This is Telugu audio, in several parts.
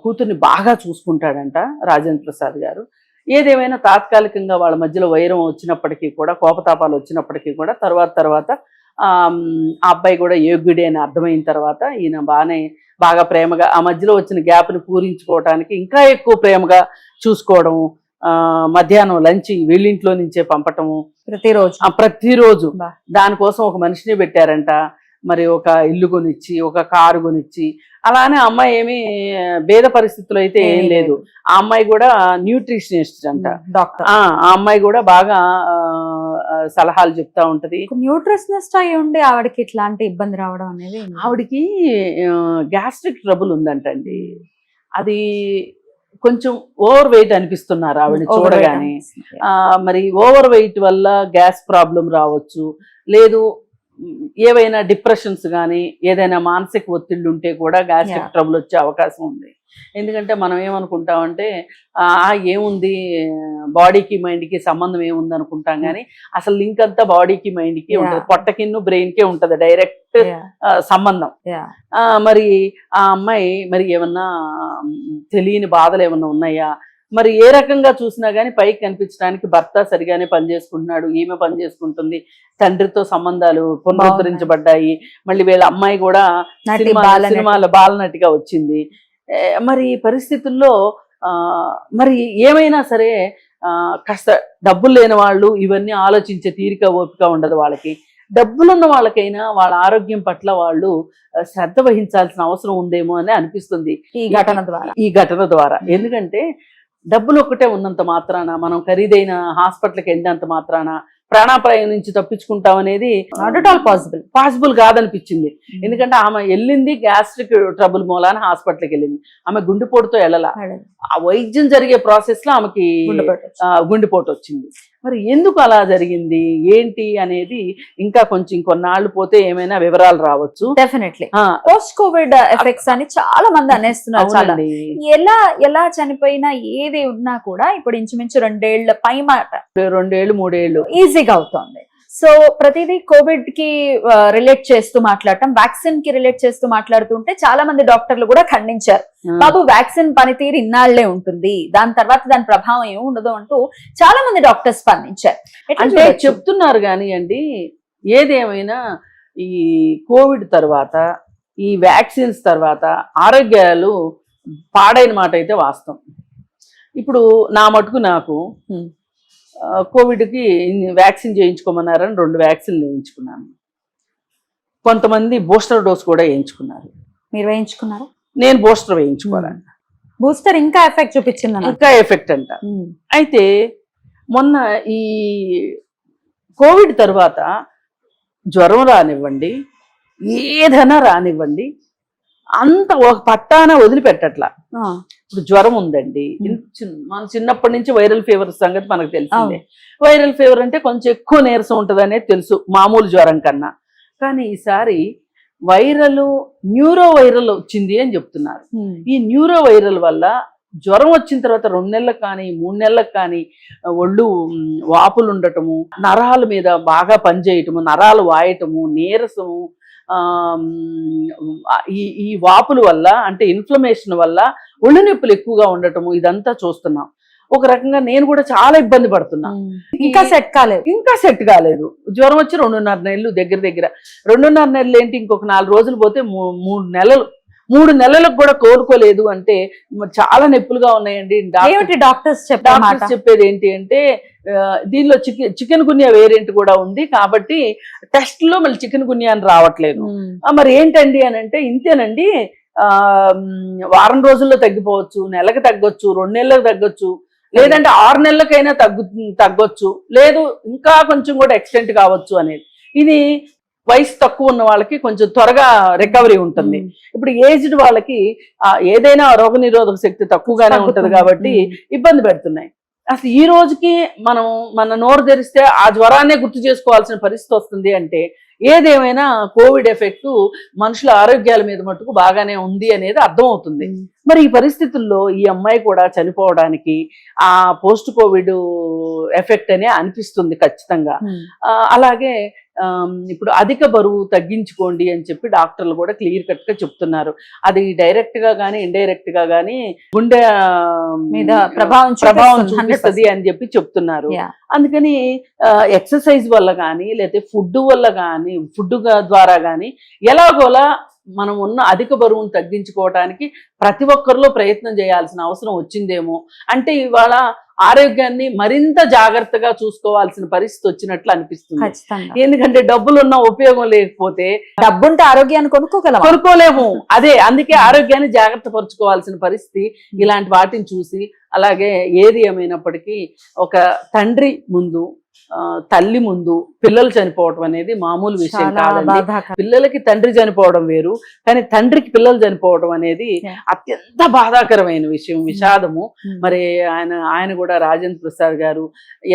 కూతుర్ని బాగా చూసుకుంటాడంట రాజేంద్ర ప్రసాద్ గారు. ఏదేమైనా తాత్కాలికంగా వాళ్ళ మధ్యలో వైరం వచ్చినప్పటికీ కూడా, కోపతాపాలు వచ్చినప్పటికీ కూడా తర్వాత ఆ అబ్బాయి కూడా యోగ్యుడే అని అర్థమైన తర్వాత ఈయన బాగా ప్రేమగా ఆ మధ్యలో వచ్చిన గ్యాప్ని పూరించుకోవడానికి ఇంకా ఎక్కువ ప్రేమగా చూసుకోవడం, మధ్యాహ్నం లంచ్ వీళ్ళింట్లో నుంచే పంపటము ప్రతిరోజు. దానికోసం ఒక మనిషిని పెట్టారంట. మరి ఒక ఇల్లు కొనిచ్చి, ఒక కారు కొనిచ్చి, అలానే అమ్మాయి ఏమి భేద పరిస్థితులు అయితే ఏం లేదు. ఆ అమ్మాయి కూడా న్యూట్రిషనిస్ట్ అంట, డాక్టర్. ఆ అమ్మాయి కూడా బాగా సలహాలు చెప్తా ఉంటది. న్యూట్రిషనిస్ట్ అయి ఉండి ఆవిడకి ఇట్లాంటి ఇబ్బంది రావడం అనేది, ఆవిడకి గ్యాస్ట్రిక్ ట్రబుల్ ఉందంటండి. అది కొంచెం ఓవర్ వెయిట్ అనిపిస్తున్నారు ఆవిడని చూడగానే. మరి ఓవర్ వెయిట్ వల్ల గ్యాస్ ప్రాబ్లం రావచ్చు, లేదు ఏవైనా డిప్రెషన్స్ కానీ ఏదైనా మానసిక ఒత్తిళ్ళు ఉంటే కూడా గ్యాస్ట్రిక్ ట్రబుల్ వచ్చే అవకాశం ఉంది. ఎందుకంటే మనం ఏమనుకుంటామంటే ఏముంది బాడీకి మైండ్కి సంబంధం ఏముంది అనుకుంటాం, కానీ అసలు లింక్ అంతా బాడీకి మైండ్కి ఉంటుంది, పొట్టకిన్ను బ్రెయిన్కే ఉంటుంది డైరెక్ట్ సంబంధం. మరి ఆ అమ్మాయి మరి ఏమన్నా తెలియని బాధలు ఏమన్నా ఉన్నాయా, మరి ఏ రకంగా చూసినా కానీ పైకి కనిపించడానికి భర్త సరిగానే పనిచేసుకుంటున్నాడు, ఈమె పనిచేసుకుంటుంది, తండ్రితో సంబంధాలు పునరుద్ధరించబడ్డాయి, మళ్ళీ వీళ్ళ అమ్మాయి కూడా సినిమాలో బాలనటిగా వచ్చింది. మరి ఈ పరిస్థితుల్లో మరి ఏమైనా సరే కాస్త డబ్బులు లేని వాళ్ళు ఇవన్నీ ఆలోచించే తీరిక ఓపిక ఉండదు వాళ్ళకి. డబ్బులున్న వాళ్ళకైనా వాళ్ళ ఆరోగ్యం పట్ల వాళ్ళు శ్రద్ధ వహించాల్సిన అవసరం ఉందేమో అని అనిపిస్తుంది ఈ ఘటన ద్వారా. ఎందుకంటే డబ్బులు ఒక్కటే ఉన్నంత మాత్రాన, మనం ఖరీదైన హాస్పిటల్కి వెళ్ళినంత మాత్రాన ప్రాణాపాయం నుంచి తప్పించుకుంటాం అనేది నాట్ అట్ ఆల్ పాసిబుల్ కాదనిపించింది. ఎందుకంటే ఆమె వెళ్ళింది గ్యాస్ట్రిక్ ట్రబుల్ మూలాన హాస్పిటల్కి వెళ్ళింది, ఆమె గుండెపోటుతో వెళ్ళాల. ఆ వైద్యం జరిగే ప్రాసెస్ లో ఆమెకి గుండెపోటు వచ్చింది. మరి ఎందుకు అలా జరిగింది ఏంటి అనేది ఇంకా కొంచెం కొన్నాళ్ళు పోతే ఏమైనా వివరాలు రావచ్చు. డెఫినెట్లీ పోస్ట్ కోవిడ్ ఎఫెక్ట్స్ అని చాలా మంది అనేస్తున్నారు. చాలా ఎలా చనిపోయినా ఏది ఉన్నా కూడా ఇప్పుడు ఇంచుమించు 2 ఏళ్ల పై మాట, 2 ఏళ్ళు 3 ఏళ్ళు ఈజీగా అవుతుంది. సో ప్రతిదీ కోవిడ్ కి రిలేట్ చేస్తూ మాట్లాడటం, వ్యాక్సిన్ కి రిలేట్ చేస్తూ మాట్లాడుతుంటే చాలా మంది డాక్టర్లు కూడా ఖండించారు, బాబు వ్యాక్సిన్ పనితీరు ఇన్నాళ్లే ఉంటుంది, దాని తర్వాత దాని ప్రభావం ఏమి ఉండదు అంటూ చాలా మంది డాక్టర్స్ స్పందించారు. అంటే చెప్తున్నారు కానీ అండి, ఏదేమైనా ఈ కోవిడ్ తర్వాత ఈ వ్యాక్సిన్స్ తర్వాత ఆరోగ్యాలు పాడైన మాట అయితే వాస్తవం. ఇప్పుడు నా మటుకు నాకు కోవిడ్కి వ్యాక్సిన్ చేయించుకోమన్నారని 2 వ్యాక్సిన్లు వేయించుకున్నాను. కొంతమంది బూస్టర్ డోస్ కూడా వేయించుకున్నారు. మీరు వేయించుకున్నారా? నేను బూస్టర్ వేయించుకోవాలంట. బూస్టర్ ఇంకా ఎఫెక్ట్ చూపించింది, ఇంకా ఎఫెక్ట్ అంట. అయితే మొన్న ఈ కోవిడ్ తర్వాత జ్వరం రానివ్వండి, ఏదైనా రానివ్వండి, అంత ఒక పట్టాన వదిలిపెట్టట్లా. ఇప్పుడు జ్వరం ఉందండి, మన చిన్నప్పటి నుంచి వైరల్ ఫీవర్ సంగతి మనకు తెలిసిందే. వైరల్ ఫీవర్ అంటే కొంచెం ఎక్కువ నీరసం ఉంటుంది అనేది తెలుసు మామూలు జ్వరం కన్నా. కానీ ఈసారి న్యూరో వైరల్ వచ్చింది అని చెప్తున్నారు. ఈ న్యూరో వైరల్ వల్ల జ్వరం వచ్చిన తర్వాత 2 నెలలకు కానీ 3 నెలలకు కానీ ఒళ్ళు వాపులు ఉండటము, నరాల మీద బాగా పనిచేయటము, నరాలు వాయటము, నీరసము, ఈ వాపుల వల్ల అంటే ఇన్ఫ్లమేషన్ వల్ల ఒళ్ళు నొప్పులు ఎక్కువగా ఉండటము, ఇదంతా చూస్తున్నాం. ఒక రకంగా నేను కూడా చాలా ఇబ్బంది పడుతున్నా. ఇంకా సెట్ కాలేదు. జ్వరం వచ్చి 2.5 నెలలు, దగ్గర 2.5 నెలలు ఏంటి, ఇంకొక 4 రోజులు పోతే 3 నెలలకు కూడా కోలుకోలేదు అంటే చాలా నొప్పులుగా ఉన్నాయండి. డాక్టర్స్ చెప్పేది ఏంటి అంటే దీనిలో చికెన్ గున్యా వేరియంట్ కూడా ఉంది కాబట్టి టెస్ట్ లో మళ్ళీ చికెన్ గున్యా అని రావట్లేదు. మరి ఏంటండి అని అంటే ఇంతేనండి, వారం రోజుల్లో తగ్గిపోవచ్చు, నెలకు తగ్గొచ్చు, 2 నెలలకు తగ్గొచ్చు, లేదంటే 6 నెలలకైనా తగ్గొచ్చు, లేదు ఇంకా కొంచెం కూడా ఎక్స్టెంట్ కావచ్చు అనేది. ఇది వయసు తక్కువ ఉన్న వాళ్ళకి కొంచెం త్వరగా రికవరీ ఉంటుంది. ఇప్పుడు ఏజ్డ్ వాళ్ళకి ఏదైనా రోగనిరోధక శక్తి తక్కువగానే ఉంటది కాబట్టి ఇబ్బంది పెడుతున్నాయి. అసలు ఈ రోజుకి మన నోరు తెరిస్తే ఆ జ్వరాన్నే గుర్తు చేసుకోవాల్సిన పరిస్థితి వస్తుంది. అంటే ఏదేమైనా కోవిడ్ ఎఫెక్ట్ మనుషుల ఆరోగ్యాల మీద మటుకు బాగానే ఉంది అనేది అర్థమవుతుంది. మరి ఈ పరిస్థితుల్లో ఈ అమ్మాయి కూడా చనిపోవడానికి ఆ పోస్ట్ కోవిడ్ ఎఫెక్ట్ అనే అనిపిస్తుంది ఖచ్చితంగా. అలాగే ఇప్పుడు అధిక బరువు తగ్గించుకోండి అని చెప్పి డాక్టర్లు కూడా క్లియర్ కట్ గా చెప్తున్నారు. అది డైరెక్ట్ గా గానీ ఇండైరెక్ట్ గా గానీ గుండె మీద ప్రభావం చూపిస్తుంది అని చెప్పి చెప్తున్నారు. అందుకని ఎక్సర్సైజ్ వల్ల కానీ లేకపోతే ఫుడ్ వల్ల కానీ ఫుడ్ ద్వారా కానీ ఎలాగోలా మనం ఉన్న అధిక బరువును తగ్గించుకోవడానికి ప్రతి ఒక్కరిలో ప్రయత్నం చేయాల్సిన అవసరం వచ్చిందేమో. అంటే ఇవాళ ఆరోగ్యాన్ని మరింత జాగ్రత్తగా చూసుకోవాల్సిన పరిస్థితి వచ్చినట్లు అనిపిస్తుంది. ఎందుకంటే డబ్బులున్న ఉపయోగం లేకపోతే డబ్బుంటే ఆరోగ్యాన్ని కొనుక్కోలేము. అదే అందుకే ఆరోగ్యాన్ని జాగ్రత్త పరుచుకోవాల్సిన పరిస్థితి ఇలాంటి వాటిని చూసి. అలాగే ఏది ఏమైనప్పటికీ ఒక తండ్రి ముందు తల్లి ముందు పిల్లలు చనిపోవడం అనేది మామూలు విషయం కాదండి. పిల్లలకి తండ్రి చనిపోవడం వేరు, కానీ తండ్రికి పిల్లలు చనిపోవడం అనేది అత్యంత బాధాకరమైన విషయం, విషాదము. మరి ఆయన కూడా రాజేంద్ర ప్రసాద్ గారు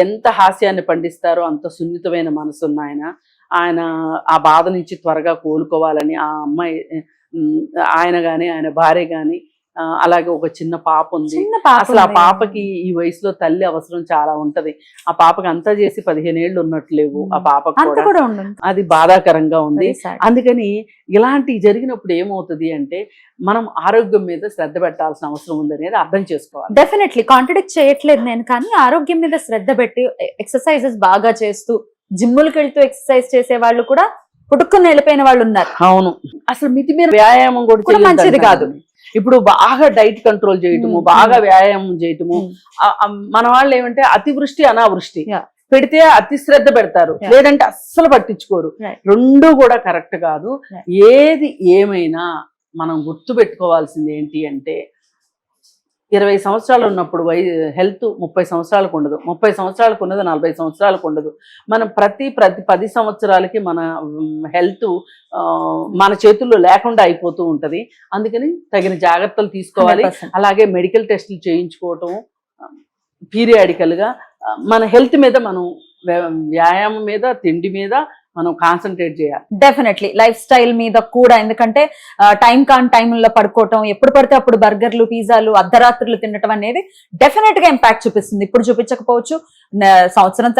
ఎంత హాస్యాన్ని పండిస్తారో అంత సున్నితమైన మనసున్న ఆయన ఆ బాధ నుంచి త్వరగా కోలుకోవాలని ఆ అమ్మాయి ఆయన గాని ఆయన భార్య గాని అలాగే ఒక చిన్న పాప ఉంది. అసలు ఆ పాపకి ఈ వయసులో తల్లి అవసరం చాలా ఉంటది. ఆ పాపకి అంతా చేసి 15 ఏళ్ళు ఉన్నట్లు లేవు ఆ పాపకు కూడా. అది బాధాకరంగా ఉంది. అందుకని ఇలాంటి జరిగినప్పుడు ఏమవుతుంది అంటే మనం ఆరోగ్యం మీద శ్రద్ధ పెట్టాల్సిన అవసరం ఉందనేది అర్థం చేసుకోవాలి. డెఫినెట్లీ కాంట్రడిక్ట్ చేయట్లేదు నేను, కానీ ఆరోగ్యం మీద శ్రద్ధ పెట్టి ఎక్సర్సైజెస్ బాగా చేస్తూ జిమ్ములకు వెళ్తూ ఎక్సర్సైజ్ చేసే వాళ్ళు కూడా పుట్టుకుని వెళ్ళిపోయిన వాళ్ళు ఉన్నారు. అవును, అసలు మితిమీర వ్యాయామం కూడా మంచిది కాదు. ఇప్పుడు బాగా డైట్ కంట్రోల్ చేయటము, బాగా వ్యాయామం చేయటము. మన వాళ్ళు ఏమంటే అతివృష్టి అనావృష్టి పెడితే అతి శ్రద్ధ పెడతారు, లేదంటే అస్సలు పట్టించుకోరు. రెండు కూడా కరెక్ట్ కాదు. ఏది ఏమైనా మనం గుర్తు పెట్టుకోవాల్సింది ఏంటి అంటే 20 సంవత్సరాలు ఉన్నప్పుడు హెల్త్ 30 సంవత్సరాలకు ఉండదు, 30 సంవత్సరాలకు ఉన్నది 40 సంవత్సరాలకు ఉండదు. మనం ప్రతి 10 సంవత్సరాలకి మన హెల్త్ మన చేతుల్లో లేకుండా అయిపోతూ ఉంటది. అందుకని తగిన జాగ్రత్తలు తీసుకోవాలి. అలాగే మెడికల్ టెస్టులు చేయించుకోవటం పీరియాడికల్ గా మన హెల్త్ మీద మనం వ్యాయామం మీద తిండి మీద మనం కాన్సన్ట్రేట్ చేయాలి. డెఫినెట్లీ లైఫ్ స్టైల్ మీద కూడా, ఎందుకంటే టైం కాని టైంలో పడుకోవటం, ఎప్పుడు పడితే అప్పుడు బర్గర్లు పిజ్జాలు అర్ధరాత్రులు తినటం అనేది డెఫినెట్ గా ఇంపాక్ట్ చూపిస్తుంది. ఇప్పుడు చూపించకపోవచ్చు, సంవత్సరం